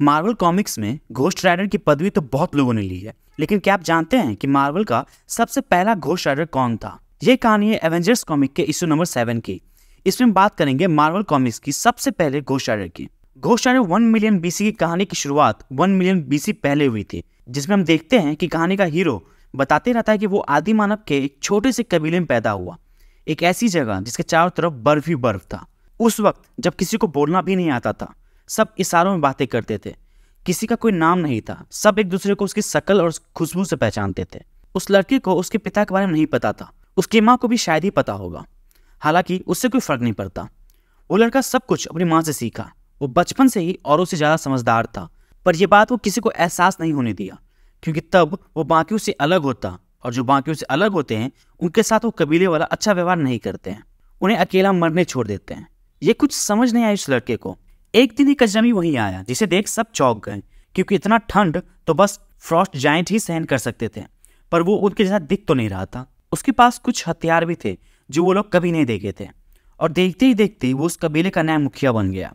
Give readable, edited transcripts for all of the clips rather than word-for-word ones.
Marvel comics में ghost rider की पदवी तो बहुत लोगों ने ली है, लेकिन क्या आप जानते हैं कि मार्वल का सबसे पहला घोस्ट राइडर कौन था? ये कहानी है एवेंजर्स कॉमिक के इशू नंबर 7 की। इसमें हम बात करेंगे मार्वल कॉमिक्स की सबसे पहले घोस्ट राइडर की। घोस्ट राइडर 1 मिलियन बीसी की कहानी की शुरुआत 1 मिलियन बीसी पहले हुई थी, जिसमें हम देखते हैं कि कहानी का हीरो बताते रहता है कि वो आदि मानव के एक छोटे से कबीले में पैदा हुआ, एक ऐसी जगह जिसके चारों तरफ बर्फ ही बर्फ था। उस वक्त जब किसी को बोलना भी नहीं आता था, सब इशारों में बातें करते थे, किसी का कोई नाम नहीं था, सब एक दूसरे को उसकी शक्ल और खुशबू से पहचानते थे। उस लड़के को उसके पिता के बारे में नहीं पता था, उसकी माँ को भी शायद ही पता होगा, हालांकि उससे कोई फर्क नहीं पड़ता। वो लड़का सब कुछ अपनी माँ से सीखा, वो बचपन से ही औरों से ज़्यादा समझदार था, पर यह बात वो किसी को एहसास नहीं होने दिया, क्योंकि तब वो बाकियों से अलग होता, और जो बाकियों से अलग होते हैं उनके साथ वो कबीले वाला अच्छा व्यवहार नहीं करते हैं, उन्हें अकेला मरने छोड़ देते हैं। ये कुछ समझ नहीं आया इस लड़के को। एक दिन एक अजनबी वहीं आया, जिसे देख सब चौंक गए, क्योंकि इतना ठंड तो बस फ्रॉस्ट जायंट ही सहन कर सकते थे, पर वो उनके जैसा दिख तो नहीं रहा था। उसके पास कुछ हथियार भी थे जो वो लोग कभी नहीं देखे थे, और देखते ही देखते वो उस कबीले का नया मुखिया बन गया।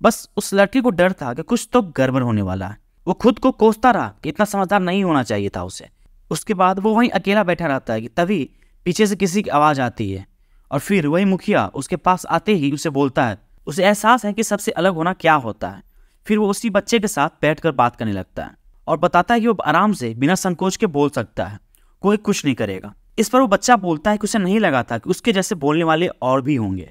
बस उस लड़के को डर था कि कुछ तो गड़बड़ होने वाला है। वो खुद को कोसता रहा कि इतना समझदार नहीं होना चाहिए था उसे। उसके बाद वो वहीं अकेला बैठा रहता है कि तभी पीछे से किसी की आवाज़ आती है, और फिर वही मुखिया उसके पास आते ही उसे बोलता है। उसे एहसास है कि सबसे अलग होना क्या होता है। फिर वो उसी बच्चे के साथ बैठकर बात करने लगता है और बताता है कि वो आराम से बिना संकोच के बोल सकता है, कोई कुछ नहीं करेगा। इस पर वो बच्चा बोलता है कि उसे नहीं लगा था कि उसके जैसे बोलने वाले और भी होंगे।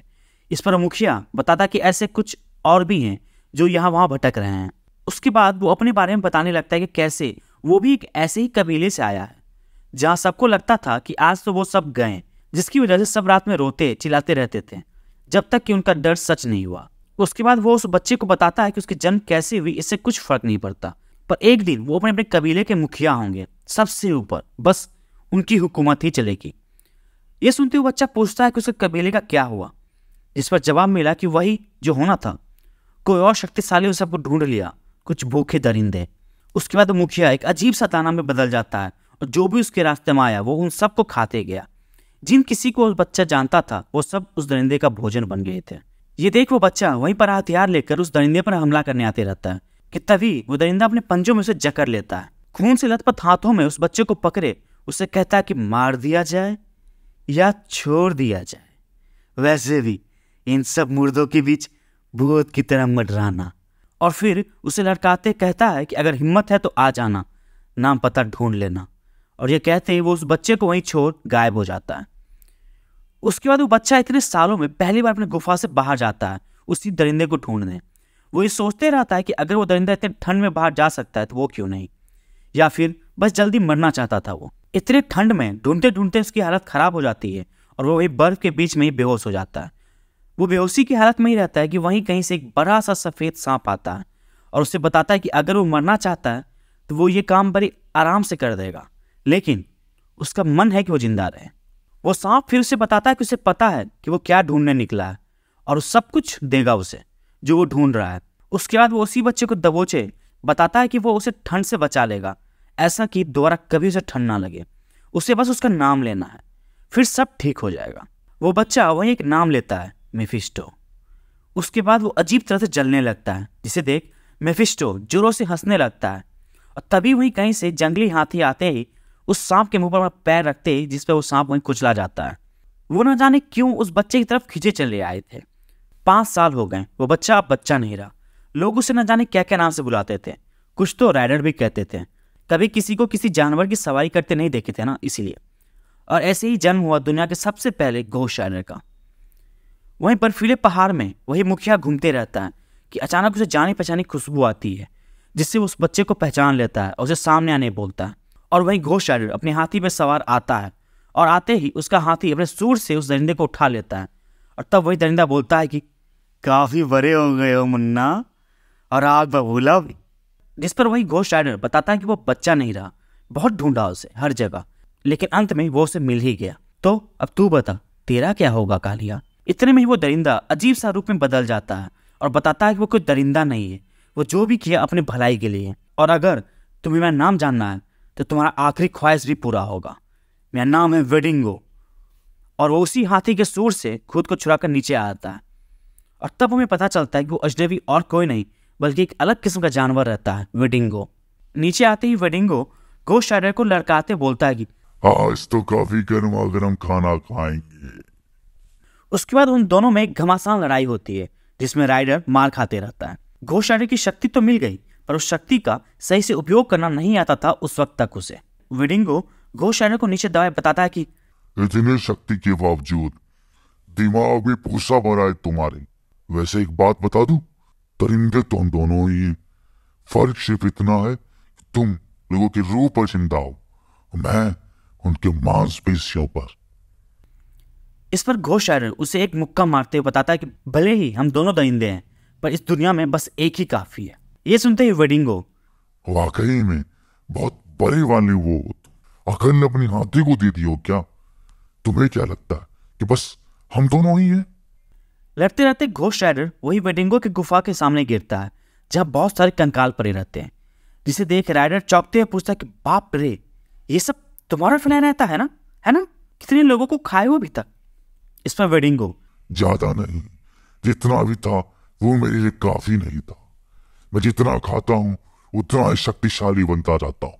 इस पर मुखिया बताता है कि ऐसे कुछ और भी हैं जो यहाँ वहाँ भटक रहे हैं। उसके बाद वो अपने बारे में बताने लगता है कि कैसे वो भी एक ऐसे ही कबीले से आया है जहाँ सबको लगता था कि आज तो वो सब गए, जिसकी वजह से सब रात में रोते चिल्लाते रहते थे, जब तक कि उनका डर सच नहीं हुआ। उसके बाद वो उस बच्चे को बताता है कि उसकी जन्म कैसे हुई इससे कुछ फर्क नहीं पड़ता, पर एक दिन वो अपने कबीले के मुखिया होंगे, सबसे ऊपर, बस उनकी हुकूमत ही चलेगी। ये सुनते हुए बच्चा पूछता है कि उसके कबीले का क्या हुआ, जिस पर जवाब मिला कि वही जो होना था, कोई और शक्तिशाली उस सबको ढूंढ लिया, कुछ भूखे दरिंदे। उसके बाद वो मुखिया एक अजीब सा दाना में बदल जाता है, और जो भी उसके रास्ते में आया वो उन सबको खाते गया। जिन किसी को उस बच्चा जानता था वो सब उस दरिंदे का भोजन बन गए थे। ये देख वो बच्चा वहीं पर हथियार लेकर उस दरिंदे पर हमला करने आते रहता है कि तभी वो दरिंदा अपने पंजों में उसे जकड़ लेता है। खून से लथपथ हाथों में उस बच्चे को पकड़े उसे कहता है कि मार दिया जाए या छोड़ दिया जाए, वैसे भी इन सब मुर्दों के बीच भूत की तरह मंडराना। और फिर उसे लड़काते कहता है कि अगर हिम्मत है तो आ जाना, नाम पता ढूंढ लेना। और ये कहते ही वो उस बच्चे को वहीं छोड़ गायब हो जाता है। उसके बाद वो बच्चा इतने सालों में पहली बार अपने गुफा से बाहर जाता है उसी दरिंदे को ढूंढने। वो ये सोचते रहता है कि अगर वो दरिंदा इतने ठंड में बाहर जा सकता है तो वो क्यों नहीं, या फिर बस जल्दी मरना चाहता था। वो इतने ठंड में ढूंढते ढूंढते उसकी हालत खराब हो जाती है और वो वही बर्फ के बीच में ही बेहोश हो जाता है। वो बेहोशी की हालत में ही रहता है कि वहीं कहीं से एक बड़ा सा सफ़ेद सांप आता है और उससे बताता है कि अगर वो मरना चाहता है तो वो ये काम बड़ी आराम से कर देगा, लेकिन उसका मन है कि वो जिंदा रहे। वो सांप फिर उसे बताता है कि उसे पता है कि वो क्या ढूंढने निकला है और सब कुछ देगा उसे जो वो ढूंढ रहा है। उसके बाद वो उसी बच्चे को दबोचे बताता है कि वो उसे ठंड से बचा लेगा, ऐसा कि दोबारा कभी उसे ठंड ना लगे। उसे बस उसका नाम लेना है, फिर सब ठीक हो जाएगा। वो बच्चा वहीं एक नाम लेता है, मेफिस्टो। उसके बाद वो अजीब तरह से जलने लगता है, जिसे देख मेफिस्टो जोरों से हंसने लगता है। और तभी वहीं कहीं से जंगली हाथी आते ही उस सांप के मुंह पर पैर रखते ही जिस पर वो सांप वहीं कुचला जाता है। वो न जाने क्यों उस बच्चे की तरफ खींचे चले आए थे। 5 साल हो गए, वो बच्चा अब बच्चा नहीं रहा। लोग उसे न जाने क्या क्या नाम से बुलाते थे, कुछ तो राइडर भी कहते थे। कभी किसी को किसी जानवर की सवारी करते नहीं देखे थे ना, इसीलिए। और ऐसे ही जन्म हुआ दुनिया के सबसे पहले घोस्ट राइडर का। वहीं बर्फीले पहाड़ में वही मुखिया घूमते रहता है कि अचानक उसे जानी पहचानी खुशबू आती है, जिससे उस बच्चे को पहचान लेता है और उसे सामने आने बोलता है। और वही घोस्ट राइडर अपने हाथी पर सवार आता है, और आते ही उसका हाथी अपने सूंड से उस दरिंदे को उठा लेता है। और तब वही दरिंदा बोलता है कि काफी बड़े हो गए हो मुन्ना, और आग बबूला भी। जिस पर वही घोस्ट राइडर बताता है कि वो बच्चा नहीं रहा, बहुत ढूंढा उसे हर जगह, लेकिन अंत में वो उसे मिल ही गया। तो अब तू बता तेरा क्या होगा कालिया। इतने में ही वो दरिंदा अजीब सा रूप में बदल जाता है और बताता है कि वो कोई दरिंदा नहीं है, वो जो भी किया अपने भलाई के लिए। और अगर तुम्हें मेरा नाम जानना है तो तुम्हारा आखिरी ख्वाहिश भी पूरा होगा। मेरा नाम है वेडिंगो। और वो उसी हाथी के सूर से खुद को छुड़ाकर नीचे आता है। और तब हमें पता चलता है कि वो अजनबी और कोई नहीं बल्कि एक अलग किस्म का जानवर रहता है, वेडिंगो। नीचे आते ही वेडिंगो घोस्ट राइडर को लड़काते बोलता है कि आज तो काफी गर्मा गर्म खाना खाएंगे। उसके बाद उन दोनों में एक घमासान लड़ाई होती है जिसमें राइडर मार खाते रहता है। घोस्ट राइडर की शक्ति तो मिल गई, पर उस शक्ति का सही से उपयोग करना नहीं आता था उस वक्त तक उसे। वेडिंगो घोस्ट राइडर को नीचे दबाए बताता है कि इतनी शक्ति के बावजूद दिमाग भी भूसा भरा है तुम्हारे। वैसे एक बात बता दूं, परिंदे तुम दोनों ही, फर्क सिर्फ इतना है कि तुम लोगों की रूह पर जिंदा हो, मैं उनके मांसपेशियों पर। इस पर घोस्ट राइडर उसे एक मुक्का मारते हुए बताता है कि भले ही हम दोनों दरिंदे हैं, पर इस दुनिया में बस एक ही काफी है। ये सुनते ही वेडिंगो वाकई में बहुत बड़े वाले वो अकल अपनी हाथी को दे दी हो क्या? तुम्हें क्या लगता है कि बस हम दोनों ही हैं? लड़ते रहते घोस्ट राइडर वही वेडिंगो की गुफा के सामने गिरता है जहां बहुत सारे कंकाल पड़े रहते हैं, जिसे देख राइडर चौंकते हुए पूछता है कि बाप रे, ये सब तुम्हारा फैलाया रहता है ना, है ना? कितने लोगों को खाए हो अभी तक? इस पर वेडिंगो ज्यादा नहीं, जितना भी था वो मेरे लिए काफी नहीं था। मैं जितना खाता हूँ उतना ही शक्तिशाली बनता जाता हूँ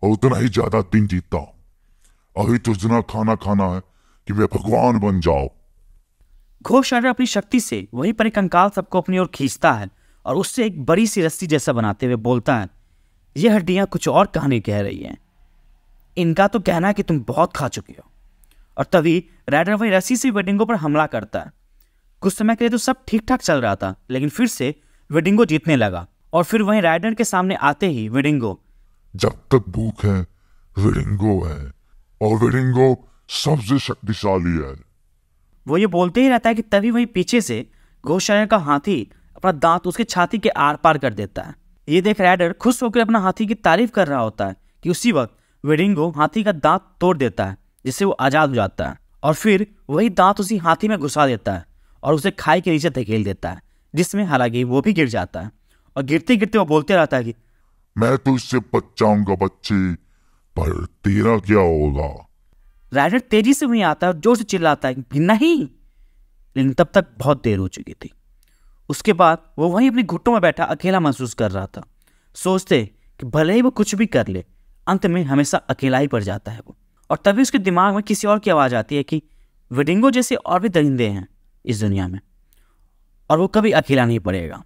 और उतना ही ज्यादा दिन जीता हूँ। अभी तो इतना खाना खाना है कि मैं भगवान बन जाओ। घोस्ट राइडर अपनी शक्ति से वही पर कंकाल सबको अपनी ओर खींचता है और उससे एक बड़ी सी रस्सी जैसा बनाते हुए बोलता है, ये हड्डियां कुछ और कहानी कह रही हैं। इनका तो कहना है कि तुम बहुत खा चुके हो। और तभी राइडर वही रस्सी से वेडिंगो पर हमला करता है। कुछ समय के लिए तो सब ठीक ठाक चल रहा था, लेकिन फिर से वेडिंगो जीतने लगा। और फिर वहीं राइडर के सामने आते ही वेडिंगो जब तक भूख है वेडिंगो है, और वेडिंगो सबसे शक्तिशाली है। वो ये बोलते ही रहता है कि तभी वहीं पीछे से घोस्ट राइडर का हाथी अपना दांत उसके छाती के आर पार कर देता है। ये देख राइडर खुश होकर अपना हाथी की तारीफ कर रहा होता है कि उसी वक्त वेडिंगो हाथी का दांत तोड़ देता है, जिससे वो आजाद हो जाता है। और फिर वही दांत उसी हाथी में घुसा देता है और उसे खाई के नीचे धकेल देता है, जिसमें हालांकि वो भी गिर जाता है। और गिरते गिरते वो बोलते रहता है कि मैं तो इससे बच जाऊंगा बच्चे, पर तेरा क्या होगा? राइडर तेजी से वहीं आता है और जोर से चिल्लाता है कि नहीं, लेकिन तब तक बहुत देर हो चुकी थी। उसके बाद वो वहीं अपने घुटनों में बैठा अकेला महसूस कर रहा था, सोचते कि भले ही वो कुछ भी कर ले, अंत में हमेशा अकेला ही पड़ जाता है वो। और तभी उसके दिमाग में किसी और की आवाज़ आती है कि वेडिंगो जैसे और भी दरिंदे हैं इस दुनिया में, और वो कभी अकेला नहीं पड़ेगा।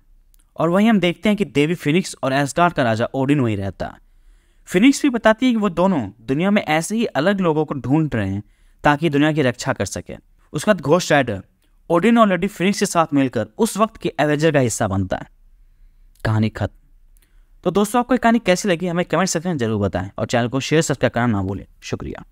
और वहीं हम देखते हैं कि देवी फिनिक्स और एस्गार्ड का राजा ओडिन वहीं रहता है। फिनिक्स भी बताती है कि वो दोनों दुनिया में ऐसे ही अलग लोगों को ढूंढ रहे हैं ताकि दुनिया की रक्षा कर सके। उसके बाद घोस्ट राइडर ओडिन और लेडी फिनिक्स के साथ मिलकर उस वक्त के एवेंजर का हिस्सा बनता है। कहानी खत्म। तो दोस्तों, आपको ये कहानी कैसी लगी हमें कमेंट सेक्शन में जरूर बताएं और चैनल को शेयर सब्सक्राइब करना ना भूलें। शुक्रिया।